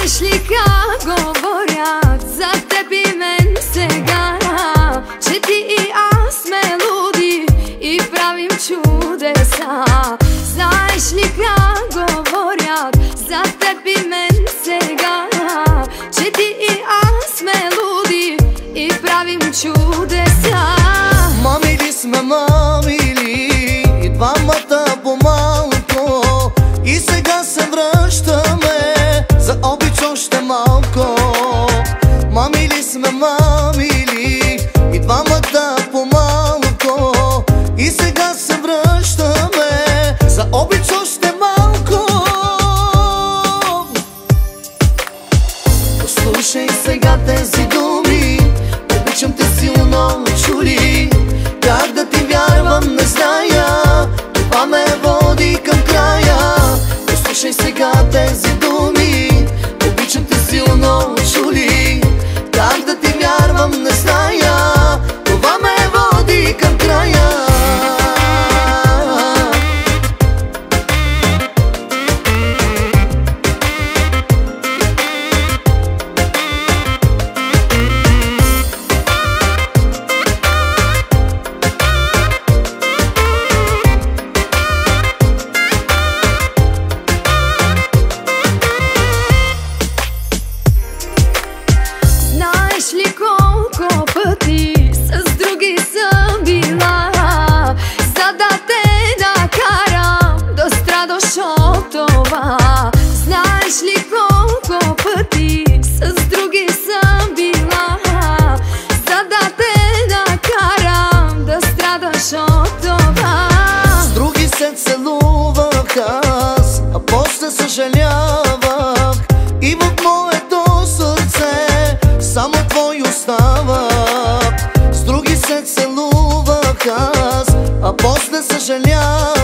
Знаеш ли как говорят за теб и мен сега, че ти и аз сме луди и правим чудеса? Знаеш ли как говорят за теб и мен сега, че ти и аз сме луди и правим чудеса? Мамили сме, мамили и двамата по-малко, и сега се връщаме за обич още малко. Мамили сме, мамили и двамата по-малко, и сега се връщаме за обич още малко. Послушай сега тези думи, обичам те силно, чули. Как да ти вярвам, не зная, това ме води към края. Послушай сега тези думи, обичам те силно, чули. Как да ти вярвам, не зная, това ме води към края. Знаеш ли колко пъти с други съм била, за да те накарам да страдаш от това? Знаеш ли колко пъти с други съм била, за да те накарам да страдаш от това? С други се целувах аз, а после съжалявах, и в моето сърце само твой остава. С други се целувах аз, а после съжалявах,